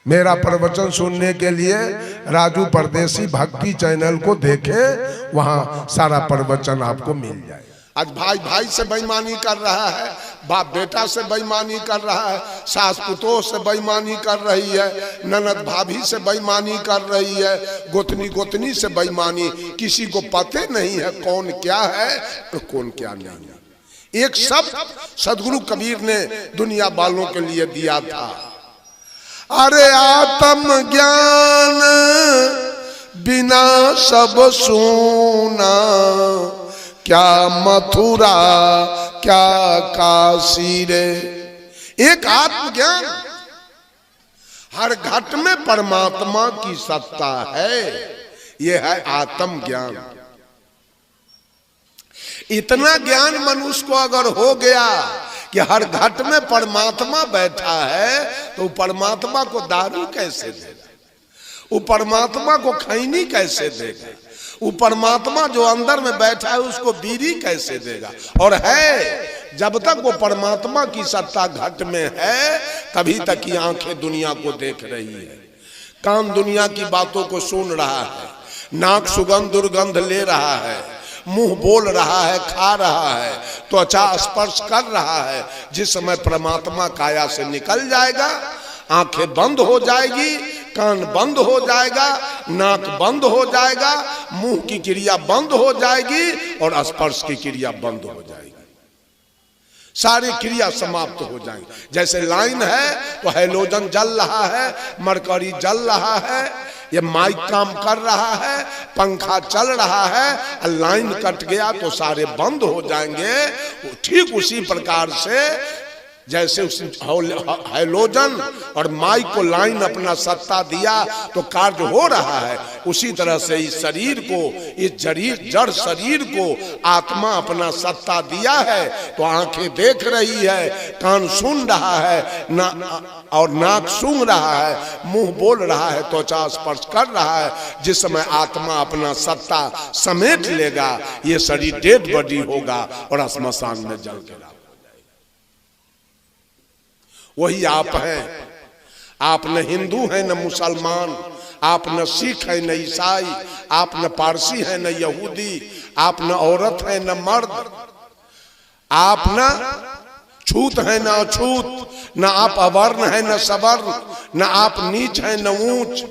मेरा प्रवचन सुनने के लिए राजू परदेसी भक्ति चैनल को देखे, वहां सारा प्रवचन आपको मिल जाए। आज भाई भाई से बेईमानी कर रहा है, बाप बेटा से बेईमानी कर रहा है, सास पुतोह से बेईमानी कर रही है, ननद भाभी से बेईमानी कर रही है, गोतनी गोतनी से बेईमानी। किसी को पता नहीं है कौन क्या है और कौन क्या नहीं है। एक शब्द सदगुरु कबीर ने दुनिया वालों के लिए दिया था, अरे आत्म ज्ञान बिना सब सूना, क्या मथुरा क्या काशी रे। एक आत्मज्ञान, हर घट में परमात्मा की सत्ता है, यह है आत्म ज्ञान। इतना ज्ञान मनुष्य को अगर हो गया कि हर घट में परमात्मा बैठा है, तो परमात्मा को दारू कैसे देगा, वो परमात्मा को खैनी कैसे देगा, वो परमात्मा जो अंदर में बैठा है उसको बीड़ी कैसे देगा। और है, जब तक वो परमात्मा की सत्ता घट में है तभी तक की आंखें दुनिया को देख रही है, कान दुनिया की बातों को सुन रहा है, नाक सुगंध दुर्गंध ले रहा है, मुंह बोल रहा है, खा रहा है, त्वचा स्पर्श कर रहा है। जिस समय परमात्मा काया से निकल जाएगा, आंखें बंद हो जाएगी, कान बंद हो जाएगा, नाक बंद हो जाएगा, मुंह की क्रिया बंद हो जाएगी और स्पर्श की क्रिया बंद हो जाएगी, सारी क्रिया समाप्त हो जाएंगी। जैसे लाइन है तो हैलोजन जल रहा है, मरकरी जल रहा है, ये माइक काम कर रहा है, पंखा चल रहा है, लाइन कट गया तो सारे बंद हो जाएंगे। ठीक उसी प्रकार से जैसे उस हैलोजन और माइक को लाइन अपना सत्ता दिया तो कार्य हो रहा है, उसी तरह से इस शरीर को, इस जड़ शरीर को आत्मा अपना सत्ता दिया है तो आंखें देख रही है, कान सुन रहा है, और नाक सूंघ रहा है, मुंह बोल रहा है, त्वचा स्पर्श कर रहा है। जिस समय आत्मा अपना सत्ता समेट लेगा, ये शरीर डेड बॉडी होगा और श्मशान में जल के वही आप हैं। आप न हिंदू हैं न मुसलमान, आप न सिख हैं न ईसाई, आप न पारसी हैं न यहूदी, आप न औरत हैं न मर्द, आप न छूत हैं न अछूत, न आप अवर्ण हैं न सवर्ण, न आप नीच हैं न ऊंच,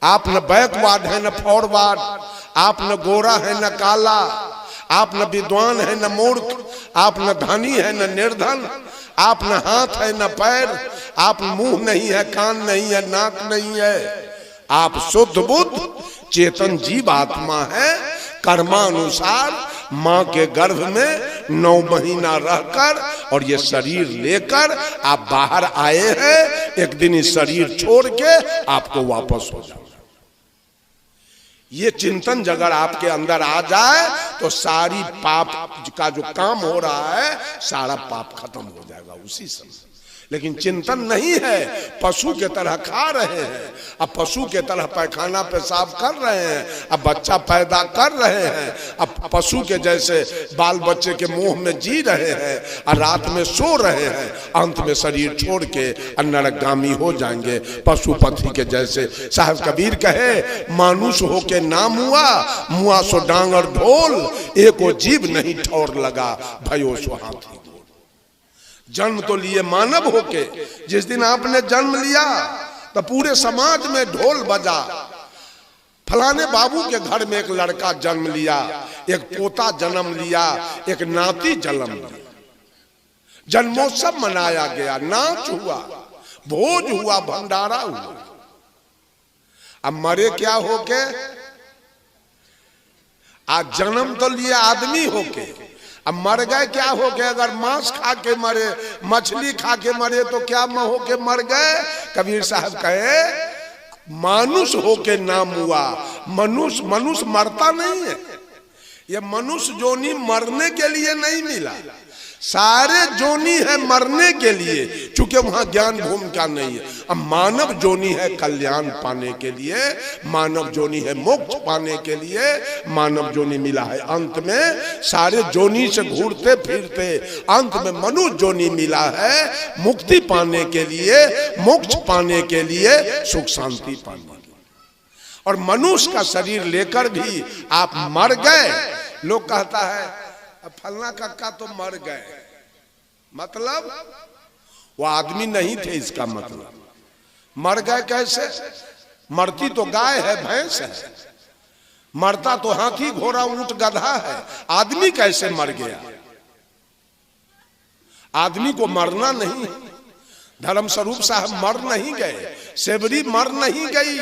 आप न बैकवर्ड हैं न फॉरवर्ड, आप न गोरा है न काला, आप न विद्वान है न मूर्ख, आप न धनी है न निर्धन, आप न हाथ है न पैर, आप मुंह नहीं है, कान नहीं है, नाक नहीं है, आप शुद्ध बुद्ध चेतन जीव आत्मा है। कर्मानुसार माँ के गर्भ में 9 महीना रहकर और ये शरीर लेकर आप बाहर आए हैं। एक दिन इस शरीर छोड़ के आपको वापस हो जाओ। ये चिंतन अगर आपके अंदर आ जाए तो सारी पाप का जो काम हो रहा है सारा पाप खत्म हो जाएगा उसी समय। लेकिन चिंतन नहीं है, पशु के तरह खा रहे हैं, अब पशु के तरह पैखाना पेशाब कर रहे हैं, अब बच्चा पैदा कर रहे हैं, अब पशु के जैसे बाल बच्चे के मुंह में जी रहे हैं और रात में सो रहे हैं, अंत में शरीर छोड़ के नरकगामी हो जाएंगे पशुपति के जैसे। साहब कबीर कहे, मानुष हो के ना मुआ, मुआ सो डांगर ढोल, एको जीव नहीं ठौर लगा, भयो सो हाथी। जन्म तो लिए मानव होके, जिस दिन आपने जन्म लिया तो पूरे समाज में ढोल बजा, फलाने बाबू के घर में एक लड़का जन्म लिया, एक पोता जन्म लिया, एक नाती जन्म लिया, जन्मोत्सव मनाया गया, नाच हुआ, भोज हुआ, भंडारा हुआ। अब मरे क्या होके? आज जन्म तो लिए आदमी होके, अब मर गए क्या हो गए? अगर मांस खा के मरे, मछली खा के मरे तो क्या हो के मर गए? कबीर साहब कहे, मानुष हो के नाम हुआ। मनुष्य मरता नहीं है, ये मनुष्य जोनी मरने के लिए नहीं मिला। सारे जोनी है मरने के लिए, चूंकि वहां ज्ञान भूमिका नहीं है। अब मानव जोनी है कल्याण पाने के लिए, मानव जोनी है मोक्ष पाने के लिए, मानव जोनी मिला है। अंत में सारे जोनी से घूरते फिरते अंत में मनुष्य जोनी मिला है, मुक्ति पाने के लिए, मोक्ष पाने के लिए, सुख शांति पाने के लिए। और मनुष्य का शरीर लेकर भी आप मर गए। लोग कहता है फलना कक्का तो मर गए, मतलब वो आदमी नहीं थे, इसका मतलब मर गए कैसे? मरती तो गाय है, भैंस है, मरता तो हाथी घोड़ा ऊंट गधा है, आदमी कैसे मर गया? आदमी को मरना नहीं। धर्म स्वरूप साहब मर नहीं गए, सेवरी मर नहीं गई,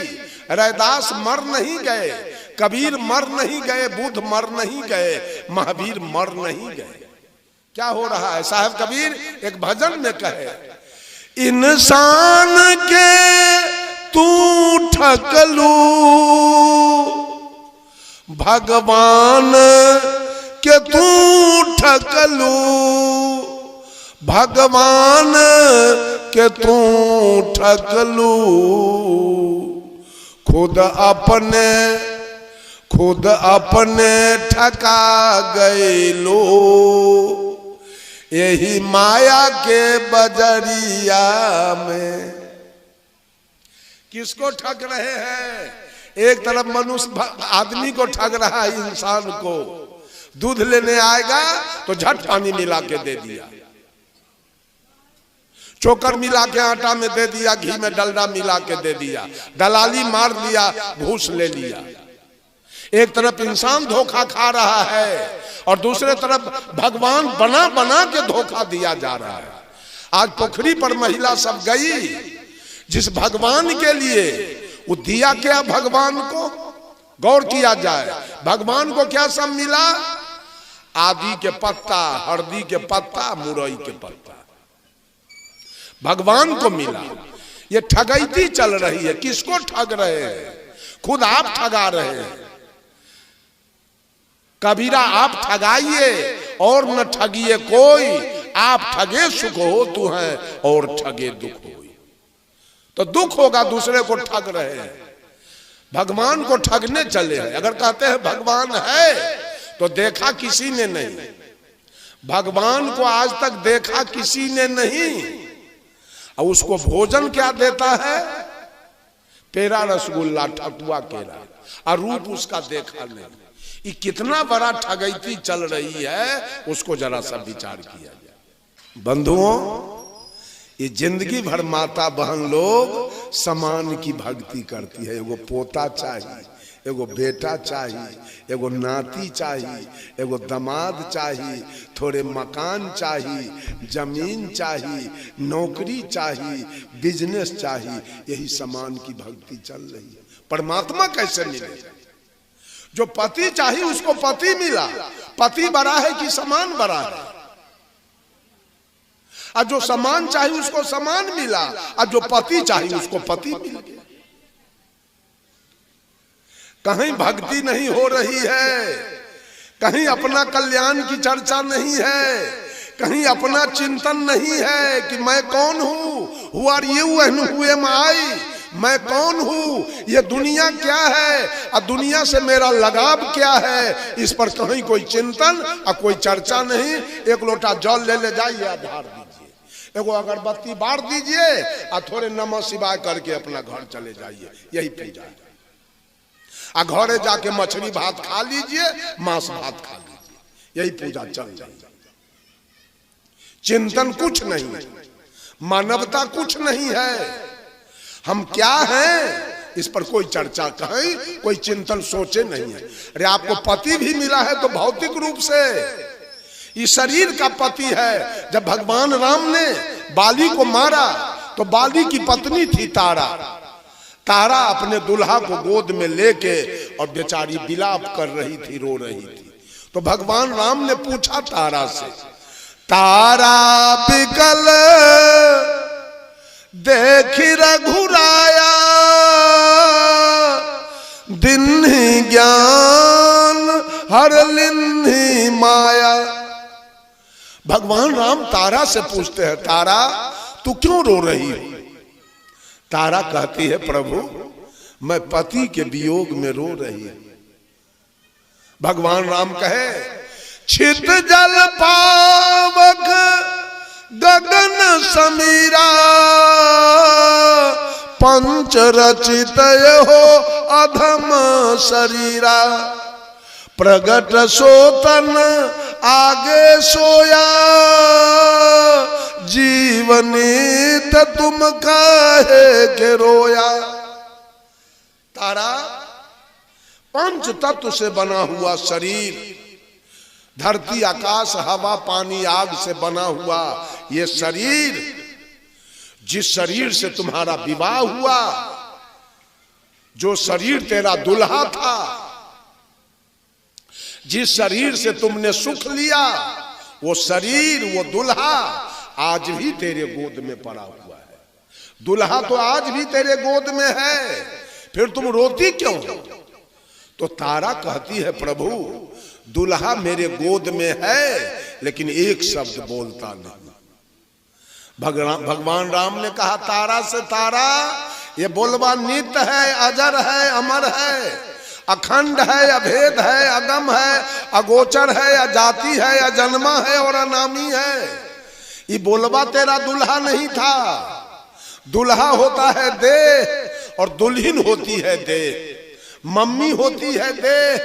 रैदास मर नहीं गए, कबीर मर नहीं गए, बुद्ध मर नहीं गए, महावीर मर नहीं गए। क्या हो रहा है? साहब कबीर एक भजन में कहे, इंसान के तू ठकलू, भगवान के तू ठकलू, भगवान के तू ठकलू, खुद अपने ठका गए लो, यही माया के बजरिया में। किसको ठग रहे हैं? एक तरफ मनुष्य आदमी को ठग रहा है, इंसान को। दूध लेने आएगा तो झट पानी मिला के दे दिया, चोकर मिला के आटा में दे दिया, घी में डलडा मिला के दे दिया, दलाली मार लिया, घूस ले लिया। एक तरफ इंसान धोखा खा रहा है और दूसरे तरफ भगवान बना बना के धोखा दिया जा रहा है। आज पोखरी पर महिला सब गई, जिस भगवान के लिए वो दिया क्या भगवान को? गौर किया जाए, भगवान को क्या सब मिला? आदि के पत्ता, हल्दी के पत्ता, मुरई के पत्ता, भगवान को मिला। ये ठगैती चल रही है। किसको ठग रहे हैं? खुद आप ठगा रहे हैं। कबीरा आप ठगाइए और न ठगिए कोई, आप ठगे सुख हो तू है और ठगे दुख हो। तो दुख होगा, दूसरे को ठग रहे हैं, भगवान को ठगने चले हैं। अगर कहते हैं भगवान है तो देखा किसी ने नहीं, भगवान को आज तक देखा किसी ने नहीं। और उसको भोजन क्या देता है? पेड़ा, रसगुल्ला, ठकुआ, केरा, और रूप उसका देखा नहीं। ये कितना बड़ा ठगैती चल रही है, उसको जरा सा विचार किया जाए। बंधुओं, ये जिंदगी भर माता बहन लोग समान की भक्ति करती है। एगो पोता चाहिए, एगो बेटा चाहिए, एगो नाती चाहिए, एगो दामाद चाहिए, थोड़े मकान चाहिए, जमीन चाहिए, नौकरी चाहिए, बिजनेस चाहिए। यही समान की भक्ति चल रही है। परमात्मा कैसे मिले? जो पति चाहिए उसको पति मिला, पति बड़ा है कि समान बड़ा है? और जो समान चाहिए उसको समान मिला, और जो पति चाहिए उसको पति मिल गया। कहीं भक्ति नहीं हो रही है, कहीं अपना कल्याण की चर्चा नहीं है, कहीं अपना चिंतन नहीं है कि मैं कौन हूं, who are you and who am I, मैं कौन हूं, ये दुनिया क्या है और दुनिया से मेरा लगाव क्या है, इस पर कहीं कोई चिंतन और कोई चर्चा नहीं। एक लोटा जल ले जाइए, आधार दीजिए, एगो अगरबत्ती बार दीजिए और थोड़े नमः शिवाय करके अपना घर चले जाइए। यही पूजा है। आ घरे जाके मछली भात खा लीजिए, मांस भात खा लीजिए, यही पूजा चल रही है। चिंतन कुछ नहीं, मानवता कुछ नहीं है। हम क्या हैं इस पर कोई चर्चा, कहीं कोई चिंतन सोचे नहीं है। अरे आपको पति भी मिला है तो भौतिक रूप से, ये शरीर का पति है। जब भगवान राम ने बाली को मारा तो बाली की पत्नी थी तारा। तारा अपने दुल्हा को गोद में लेके और बेचारी विलाप कर रही थी, रो रही थी। तो भगवान राम ने पूछा तारा से, तारा बिकल देखी रघुराया, दिन्ही ज्ञान हर लिन्ही माया। भगवान राम तारा से पूछते हैं, तारा तू क्यों रो रही है? तारा कहती है, प्रभु मैं पति के वियोग में रो रही हूं। भगवान राम कहे, छित जल पावक गगन समीरा, पंच रचित हो अधम शरीरा, प्रगट सोतन आगे सोया, जीवनीत तुम काहे के रोया। तारा पंच तत्व से बना हुआ शरीर, धरती आकाश हवा पानी आग से बना हुआ ये शरीर, जिस शरीर से तुम्हारा विवाह हुआ, जो शरीर तेरा दुल्हा था, जिस शरीर से तुमने सुख लिया, वो शरीर वो दुल्हा आज भी तेरे गोद में पड़ा हुआ है। दुल्हा तो आज भी तेरे गोद में है, फिर तुम रोती क्यों? तो तारा कहती है, प्रभु दुल्हा मेरे गोद में है लेकिन एक शब्द बोलता नहीं। भगवान राम ने कहा तारा से, तारा ये बोलवा नित्य है, अजर है, अमर है, अखंड है, अभेद है, अगम है, अगोचर है, अजाति है, अजन्मा है और अनामी है। ये बोलवा तेरा दुल्हा नहीं था। दुल्हा होता है देह और दुल्हन होती है देह। मम्मी होती है देह,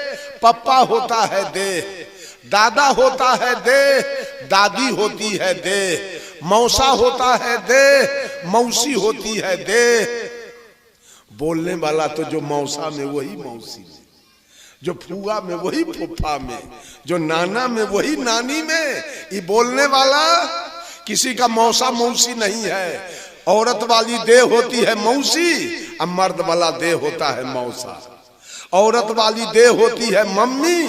पप्पा होता है देह, दादा होता है देह, दादी होती है देह, मौसा होता है देह, मौसी होती है देह। बोलने वाला तो जो मौसा में वही मौसी में, जो फूआ में वही फूफा में, जो नाना में वही नानी में। ये बोलने वाला किसी का मौसा मौसी नहीं है। औरत वाली देह होती है मौसी और मर्द वाला देह होता है मौसा। औरत वाली देह होती है मम्मी,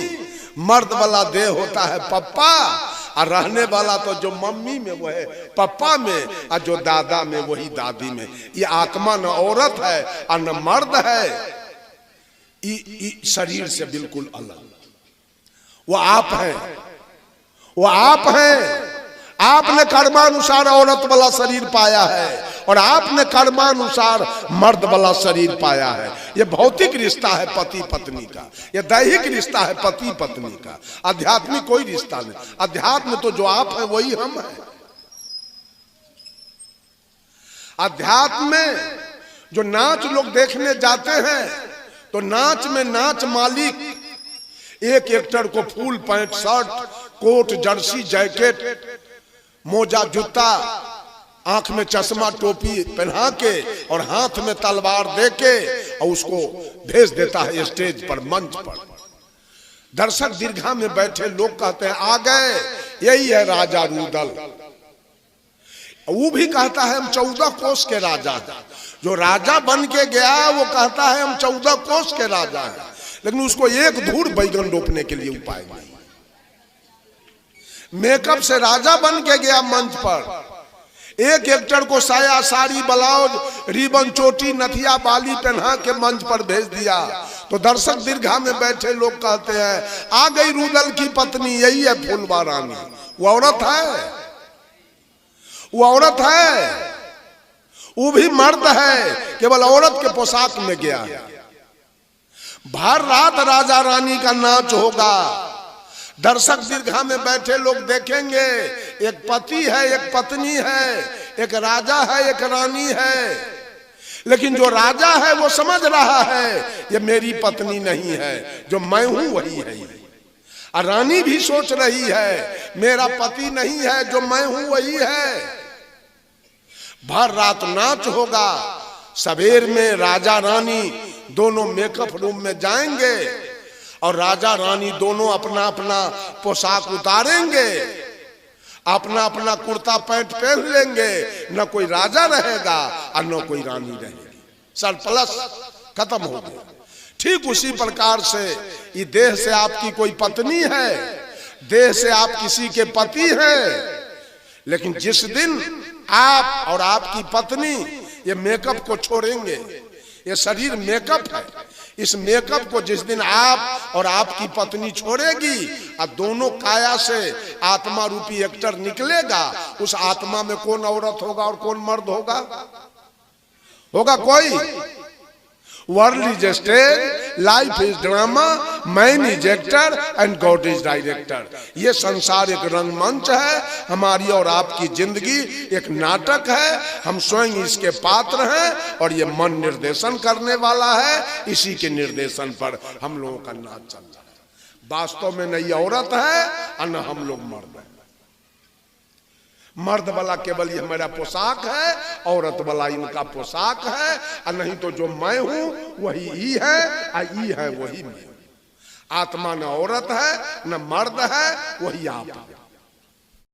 मर्द वाला देह होता है पप्पा। और रहने वाला तो जो मम्मी में वो है पप्पा में, और जो दादा में वही दादी में। ये आत्मा न औरत है और न मर्द है, शरीर से बिल्कुल अलग। वो आप है, वो आप है। आपने कर्मानुसार औरत वाला शरीर पाया है और आपने कर्मानुसार मर्द वाला शरीर पाया है। ये भौतिक रिश्ता है पति पत्नी का, ये दैहिक रिश्ता है पति पत्नी का। आध्यात्मिक कोई रिश्ता नहीं। अध्यात्म तो जो आप है वही हम है। अध्यात्म में जो नाच लोग देखने जाते हैं तो नाच में नाच मालिक एक एक्टर को full pant shirt coat jersey jacket मोजा जूता आंख में चश्मा टोपी पहना के और हाथ में तलवार दे के और उसको भेज देता है स्टेज पर, मंच पर। दर्शक दीर्घा में बैठे लोग कहते हैं आ गए, यही है राजा रुदल। वो भी कहता है हम 14 कोस के राजा हैं। जो राजा बन के गया वो कहता है हम 14 कोस के राजा हैं, लेकिन उसको एक धूर बैगन रोपने के लिए उपाय नहीं। मेकअप से राजा बन के गया मंच पर। एक एक्टर को साया साड़ी ब्लाउज रिबन चोटी नथिया बाली पहना के मंच पर भेज दिया तो दर्शक दीर्घा में बैठे लोग कहते हैं आ गई रुदल की पत्नी, यही है फूलवा रानी। वो औरत है, वो औरत है, वो भी मर्द है, केवल औरत के पोशाक में गया है। भर रात राजा रानी का नाच होगा। दर्शक दीर्घा में बैठे लोग देखेंगे, एक पति है, एक पत्नी है, एक राजा है, एक रानी है। लेकिन जो राजा है वो समझ रहा है ये मेरी पत्नी नहीं है, जो मैं हूं वही है। और रानी भी सोच रही है मेरा पति नहीं है, जो मैं हूं वही है। भर रात नाच होगा। सवेर में राजा रानी दोनों मेकअप रूम में जाएंगे और राजा रानी दोनों अपना अपना पोशाक उतारेंगे, अपना अपना कुर्ता पैंट पहन लेंगे। न कोई राजा रहेगा और न कोई रानी रहेगी, सरप्लस खत्म हो गया। ठीक उसी प्रकार से ये देह से आपकी कोई पत्नी है, देह से आप किसी के पति हैं, लेकिन जिस दिन आप और आपकी पत्नी ये मेकअप को छोड़ेंगे, ये शरीर मेकअप है, इस मेकअप को जिस दिन आप और आपकी पत्नी छोड़ेगी और दोनों काया से आत्मा रूपी एक्टर निकलेगा, उस आत्मा में कौन औरत होगा और कौन मर्द होगा? होगा कोई? World is stage, life is drama, man is actor and God is director. ये संसार एक रंगमंच है, हमारी और आपकी जिंदगी एक नाटक है। हम स्वयं इसके पात्र हैं और ये मन निर्देशन करने वाला है। इसी के निर्देशन पर हम लोगों का नाच चल रहा है। वास्तव में न ये औरत है और न हम लोग मर्द हैं। मर्द वाला केवल ये हमारा पोशाक है, औरत वाला इनका पोशाक है। और नहीं तो जो मैं हूं वही ई है और ई है वही मैं। आत्मा न औरत है न मर्द है, वही आप है।